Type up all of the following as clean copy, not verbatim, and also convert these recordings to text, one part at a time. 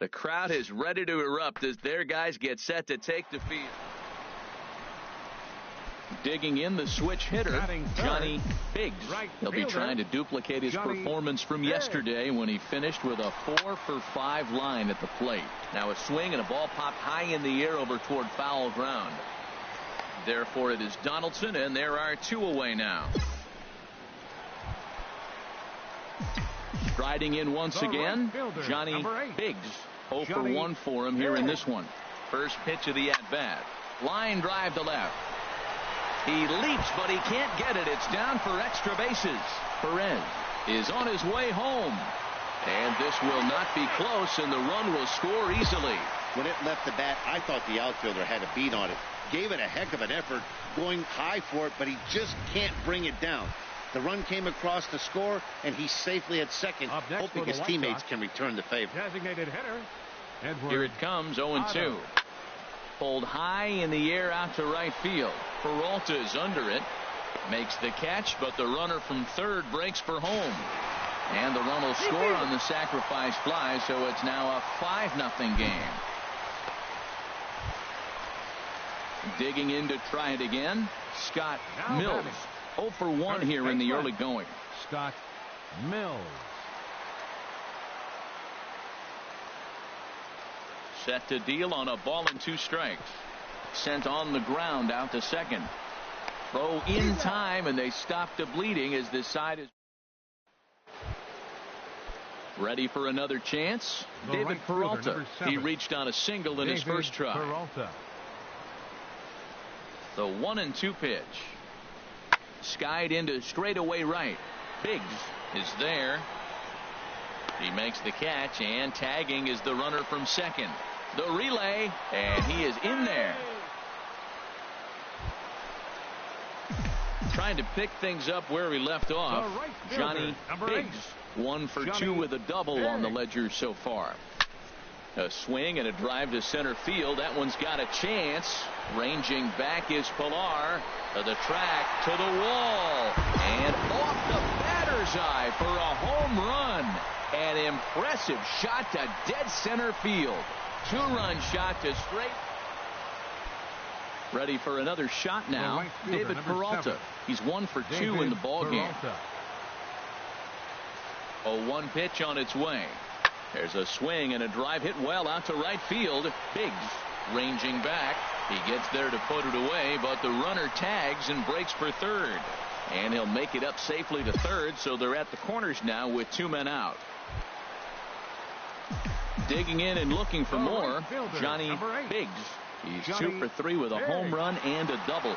The crowd is ready to erupt as their guys get set to take the field. Digging in the switch hitter, Johnny Biggs. He'll be trying to duplicate his performance from yesterday when he finished with a 4-for-5 line at the plate. Now a swing and a ball popped high in the air over toward foul ground. Therefore it is Donaldson, and there are 2 away now. Striding in once again, Johnny Biggs. 0 for 1 for him here in this one. First pitch of the at-bat. Line drive to left. He leaps, but he can't get it. It's down for extra bases. Perez is on his way home. And this will not be close, and the run will score easily. When it left the bat, I thought the outfielder had a beat on it. Gave it a heck of an effort, going high for it, but he just can't bring it down. The run came across to score, and he's safely at second, hoping his teammates can return the favor. Designated hitter, Edward. Here it comes, 0-2. Pulled high in the air out to right field. Peralta is under it. Makes the catch, but the runner from third breaks for home. And the run will score on the sacrifice fly, so it's now a 5-0 game. Digging in to try it again, Scott Mills. 0 for 1 here in the early going. Scott Mills. Set to deal on a ball and 2 strikes. Sent on the ground out to second. Throw in time, and they stop the bleeding as this side is ready for another chance. David Peralta. He reached on a single in his first try. Peralta. The 1-2 pitch. Skied into straightaway right. Biggs is there. He makes the catch, and tagging is the runner from second. The relay, and he is in there. Trying to pick things up where he left off. Johnny Biggs. 1 for 2 with a double on the ledger so far. A swing and a drive to center field. That one's got a chance. Ranging back is Pilar. To the track, to the wall, and off the batter's eye for a home run. An impressive shot to dead center field. 2-run shot to straight. Ready for another shot now. David Peralta. He's 1 for 2 in the ball game. A 1 pitch on its way. There's a swing and a drive hit well out to right field. Biggs ranging back. He gets there to put it away, but the runner tags and breaks for third. And he'll make it up safely to third, so they're at the corners now with 2 men out. Digging in and looking for more, Johnny Biggs. He's 2 for 3 with a home run and a double.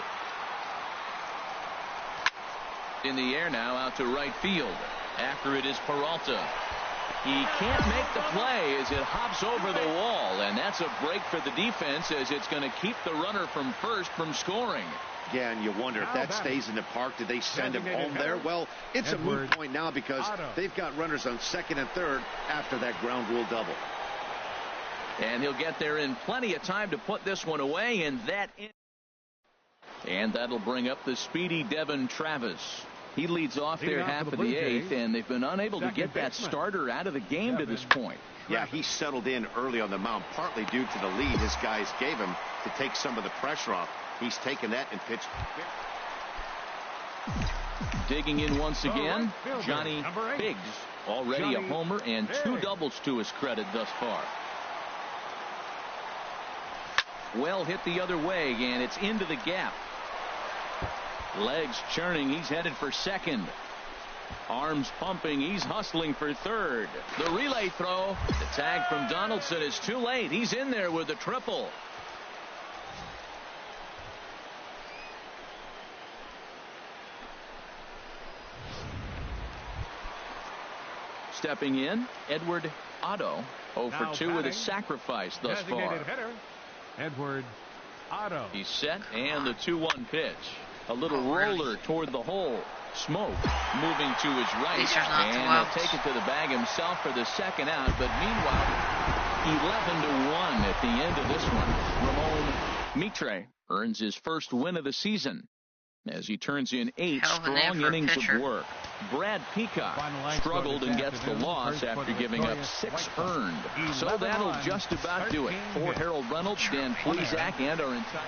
In the air now out to right field. After it is Peralta. He can't make the play as it hops over the wall, and that's a break for the defense as it's going to keep the runner from first from scoring. Yeah, and you wonder if that stays in the park, did they send him home there? Well, it's a moot point now because they've got runners on second and third after that ground rule double. And he'll get there in plenty of time to put this one away, and that'll bring up the speedy Devin Travis. He leads off their half of the 8th, and they've been unable to get that starter out of the game to this point. Yeah, he settled in early on the mound, partly due to the lead his guys gave him to take some of the pressure off. He's taken that and pitched. Digging in once again, Johnny Biggs. Already a homer and 2 doubles to his credit thus far. Well hit the other way, and it's into the gap. Legs churning, he's headed for second. Arms pumping, he's hustling for third. The relay throw, the tag from Donaldson is too late. He's in there with a triple. Stepping in, Edward Otto. 0 for 2 with a sacrifice thus far. Hitter, Edward Otto. He's set, and the 2-1 pitch. A little roller toward the hole. Smoke moving to his right, and he'll take it to the bag himself for the second out. But meanwhile, 11-1 at the end of this one. Ramon Mitre earns his first win of the season as he turns in 8 strong innings of work. Brad Peacock struggled and gets the loss after giving up 6 earned. So that'll just about do it. For Harold Reynolds, Dan Plesac, and our entire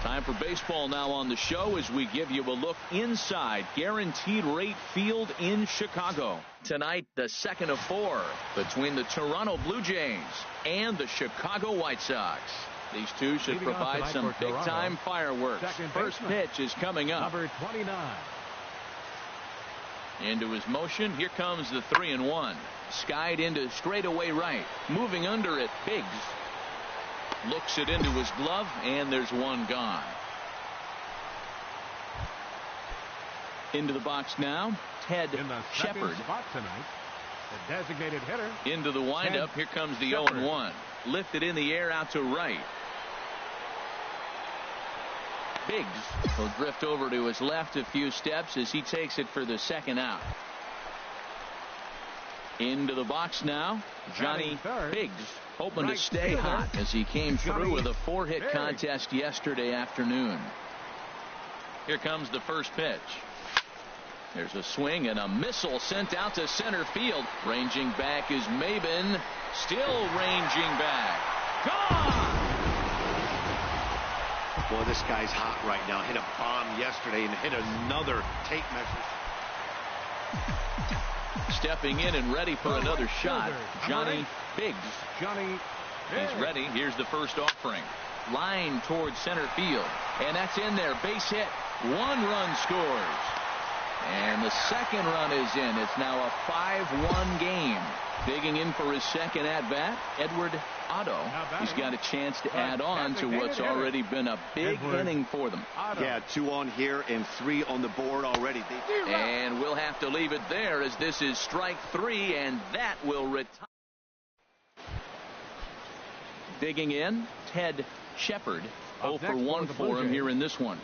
time for baseball now on the show as we give you a look inside Guaranteed Rate Field in Chicago. Tonight, the second of 4 between the Toronto Blue Jays and the Chicago White Sox. These two should provide some big-time fireworks. First pitch is coming up. Number 29. Into his motion. Here comes the 3-1. Skied into straightaway right. Moving under it. Biggs looks it into his glove, and there's one gone. Into the box now. Ted Shepard. Tonight, the designated hitter. Into the windup. Here comes the 0-1. Lifted in the air out to right. Biggs will drift over to his left a few steps as he takes it for the second out. Into the box now. Johnny Biggs hoping to stay hot as he came through with a 4-hit contest yesterday afternoon. Here comes the first pitch. There's a swing and a missile sent out to center field. Ranging back is Maben. Still ranging back. Gone! Boy, this guy's hot right now. Hit a bomb yesterday and hit another tape measure. Stepping in and ready for another shot, Johnny Biggs. He's ready. Here's the first offering. Line towards center field. And that's in there. Base hit. 1 run scores. And the second run is in. It's now a 5-1 game. Digging in for his second at-bat, Edward Otto. He's got a chance to add on to what's already been a big inning for them. Yeah, 2 on here and 3 on the board already. And we'll have to leave it there as this is strike 3, and that will retire. Digging in, Ted Shepard. 0 for 1 for him here in this one.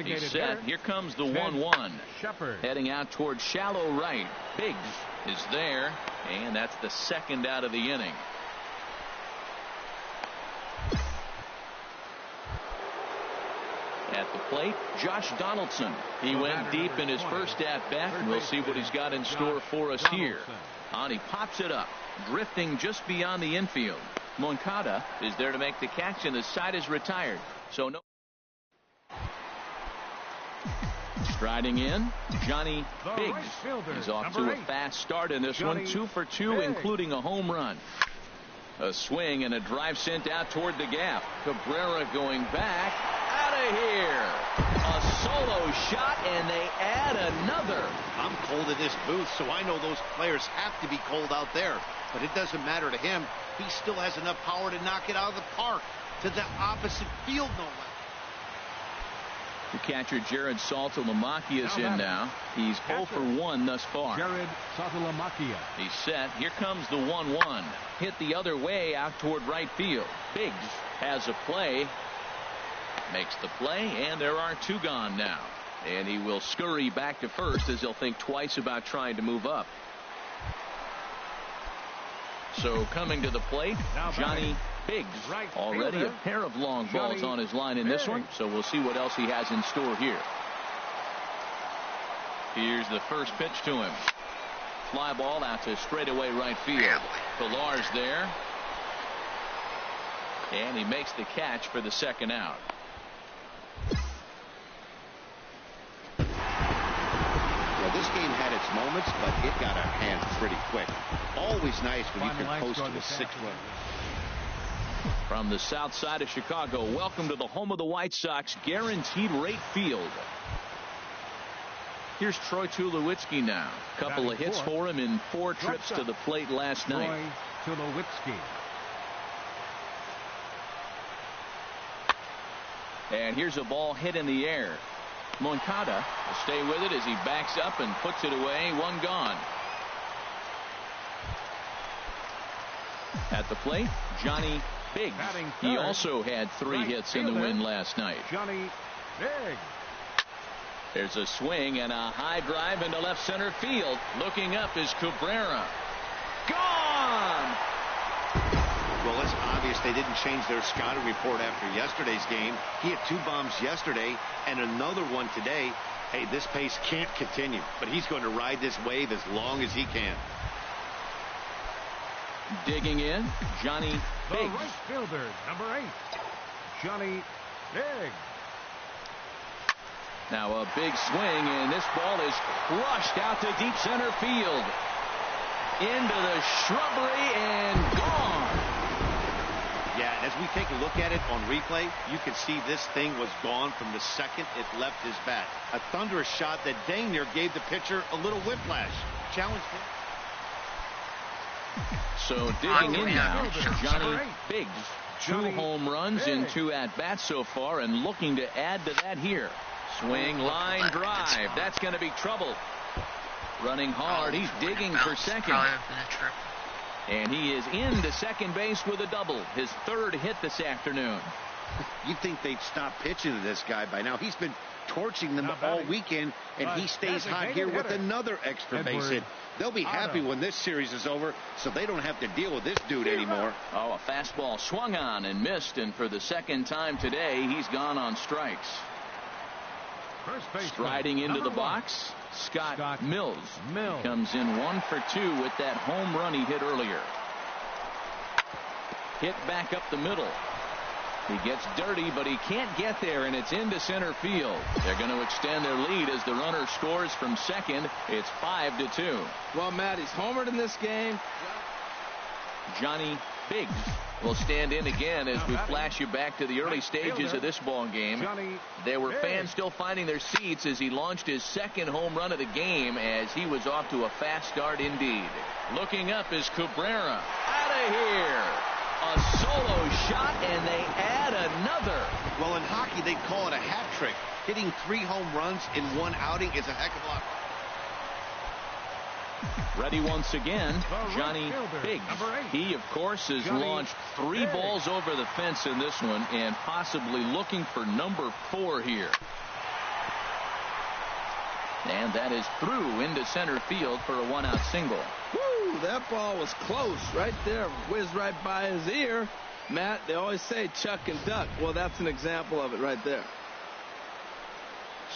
He's set. Here comes the 1-1. Heading out towards shallow right. Biggs is there, and that's the second out of the inning. At the plate, Josh Donaldson. He went deep in his first at-bat, and we'll see what he's got in store for us here. And he pops it up, drifting just beyond the infield. Moncada is there to make the catch, and the side is retired. So no. Striding in, Johnny Biggs is off to a fast start in this one. 2 for 2, including a home run. A swing and a drive sent out toward the gap. Cabrera going back. Out of here. A solo shot, and they add another. I'm cold in this booth, so I know those players have to be cold out there. But it doesn't matter to him. He still has enough power to knock it out of the park. To the opposite field, no less. The catcher, Jared Saltalamacchia, is in now. He's 0 for 1 thus far. Jared Saltalamacchia. He's set. Here comes the 1-1. Hit the other way out toward right field. Biggs has a play. Makes the play, and there are 2 gone now. And he will scurry back to first as he'll think twice about trying to move up. So coming to the plate, Johnny Biggs. Already a pair of long balls on his line in this one, so we'll see what else he has in store here. Here's the first pitch to him. Fly ball out to straightaway right field. Pillar's there. And he makes the catch for the second out. Well, this game had its moments, but it got out of hand pretty quick. Always nice when you can post to a 6-run. From the south side of Chicago, welcome to the home of the White Sox, Guaranteed Rate Field. Here's Troy Tulowitzki now. Couple of hits for him in 4 trips to the plate last night. Troy Tulowitzki. And here's a ball hit in the air. Moncada will stay with it as he backs up and puts it away. 1 gone. At the plate, Johnny Biggs. He also had 3 hits in the win last night. Johnny Biggs. There's a swing and a high drive into left center field. Looking up is Cabrera. Gone! Well, it's obvious they didn't change their scouting report after yesterday's game. He had 2 bombs yesterday and another one today. Hey, this pace can't continue, but he's going to ride this wave as long as he can. Digging in, Johnny The Biggs. right fielder, number 8, Johnny Biggs. Now a big swing, and this ball is crushed out to deep center field. Into the shrubbery and gone. Yeah, and as we take a look at it on replay, you can see this thing was gone from the second it left his bat. A thunderous shot that dang near gave the pitcher a little whiplash. Challenge him. So digging in now, Johnny Biggs. 2 home runs in 2 at-bats so far, and looking to add to that here. Swing, line drive. That's going to be trouble. Running hard. He's digging for second. And he is into second base with a double. His 3rd hit this afternoon. You'd think they'd stop pitching to this guy by now. He's been torching them all weekend, and he stays hot here with another extra base hit. They'll be happy when this series is over, so they don't have to deal with this dude anymore. Oh, a fastball swung on and missed, and for the 2nd time today, he's gone on strikes. Striding into the box, Scott Mills. Comes in 1 for 2 with that home run he hit earlier. Hit back up the middle. He gets dirty, but he can't get there, and it's into center field. They're going to extend their lead as the runner scores from second. It's 5-2. Well, Matt, he's homered in this game. Johnny Biggs will stand in again as we flash you back to the early stages of this ball game. There were fans still finding their seats as he launched his 2nd home run of the game, as he was off to a fast start indeed. Looking up is Cabrera. Out of here. A solo shot, and they add another. Well, in hockey, they call it a hat trick. Hitting 3 home runs in 1 outing is a heck of a lot. Ready once again, Johnny Biggs. He, of course, has launched 3 balls over the fence in this one, and possibly looking for number 4 here. And that is through into center field for a 1-out single. Woo, that ball was close right there. Whizzed right by his ear. Matt, they always say chuck and duck. Well, that's an example of it right there.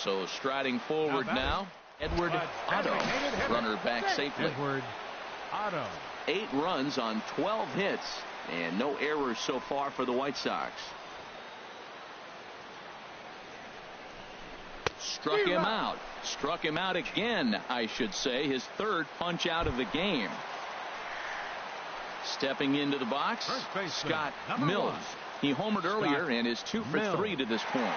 So striding forward now, Edward Otto, runner back safely. Edward Otto. 8 runs on 12 hits, and no errors so far for the White Sox. Struck him out again, I should say. His 3rd punch out of the game. Stepping into the box, Scott Mills. He homered earlier and is 2 for 3 to this point.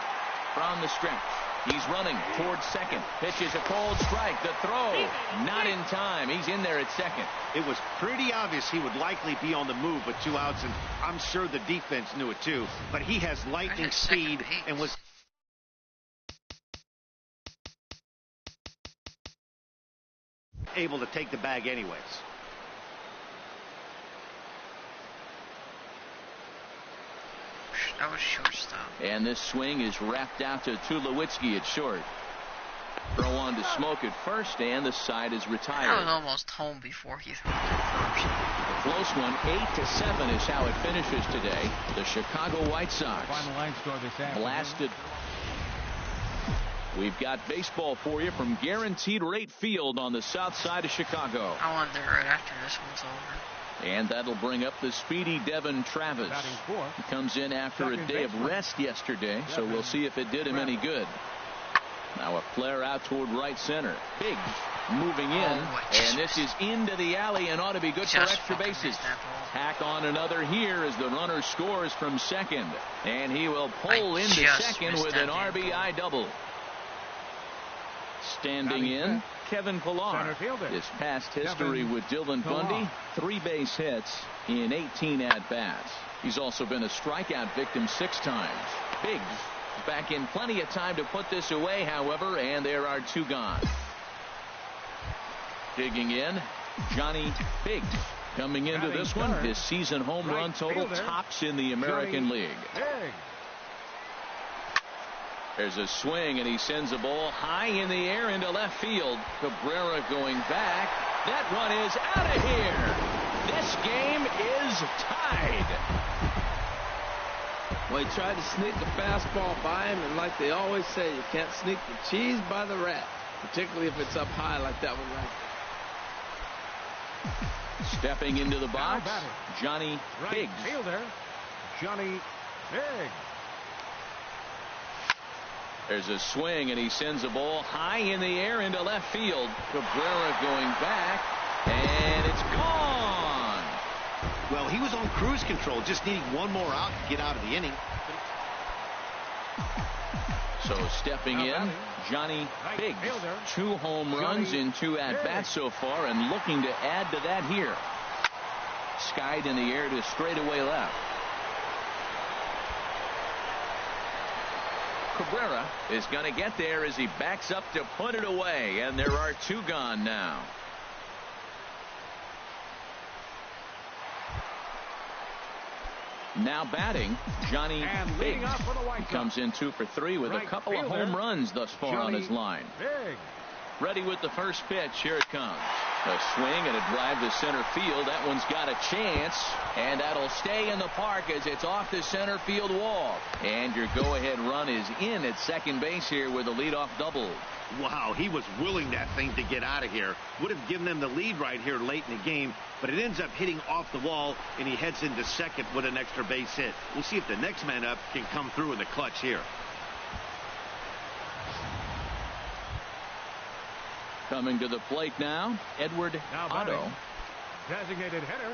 From the stretch, he's running towards second. Pitches a cold strike. The throw, not in time. He's in there at second. It was pretty obvious he would likely be on the move with 2 outs, and I'm sure the defense knew it too. But he has lightning speed and was able to take the bag anyways. That was shortstop. And this swing is wrapped out to Tulowitzki at short. Throw on to Smoke at first, and the side is retired. I was almost home before he threw it first. A close one, 8-7 is how it finishes today. The Chicago White Sox Final line score this afternoon. blasted. We've got baseball for you from Guaranteed Rate Field on the south side of Chicago. I want there right after this one's over. And that'll bring up the speedy Devin Travis. He comes in after a day of rest yesterday, so we'll see if it did him any good. Now a flare out toward right center. Biggs moving in, and this is into the alley and ought to be good for extra bases. Tack on another here as the runner scores from second, and he will pull into second with an RBI double. Standing in, Kevin Pillar. His past history with Dylan Bundy, 3 base hits in 18 at-bats. He's also been a strikeout victim 6 times. Biggs back in plenty of time to put this away, however, and there are 2 gone. Digging in, Johnny Biggs. Coming into this one, his season home run total tops in the American League. There's a swing, and he sends a ball high in the air into left field. Cabrera going back. That one is out of here. This game is tied. Well, Well, he tried to sneak the fastball by him, and like they always say, you can't sneak the cheese by the rat, particularly if it's up high like that one right. Stepping into the box, Johnny Biggs. Fielder, Johnny Biggs. There's a swing, and he sends a ball high in the air into left field. Cabrera going back, and it's gone. Well, he was on cruise control, just needing one more out to get out of the inning. So stepping in, Johnny Biggs. 2 home runs in 2 at-bats so far, and looking to add to that here. Skied in the air to straightaway left. Cabrera is going to get there as he backs up to put it away, and there are 2 gone now. Now batting, Johnny Biggs. He comes in 2 for 3 with a couple of home runs thus far on his line. Ready with the first pitch. Here it comes. A swing and a drive to center field. That one's got a chance, and that'll stay in the park as it's off the center field wall. And your go-ahead run is in at second base here with a leadoff double. Wow, he was willing that thing to get out of here. Would have given them the lead right here late in the game, but it ends up hitting off the wall, and he heads into second with an extra base hit. We'll see if the next man up can come through in the clutch here. Coming to the plate now, Edward Otto. Designated hitter,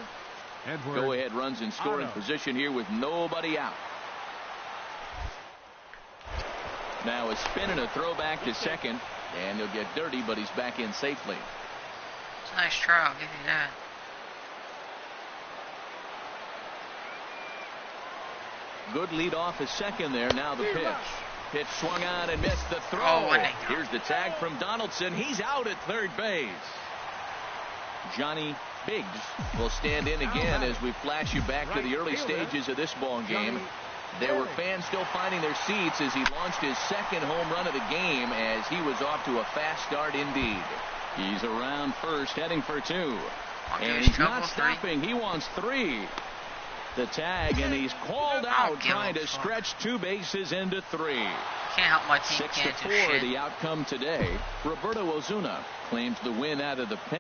Edward. Go-ahead runs in scoring position here with nobody out. Now a spin and a throw back to second, and he'll get dirty, but he's back in safely. It's a nice try, I'll give you that. Good lead off at second there. Now the pitch. Pitch swung on and missed the throw. Oh, here's the tag from Donaldson. He's out at third base. Johnny Biggs will stand in again as we flash you back to the early stages of this ball game. There were fans still finding their seats as he launched his second home run of the game, as he was off to a fast start indeed. He's around first, heading for 2. And he's not stopping. He wants 3. The tag, and he's called out trying to stretch 2 bases into 3. Can't help my team. 6-4 the outcome today. Roberto Ozuna claims the win out of the pen.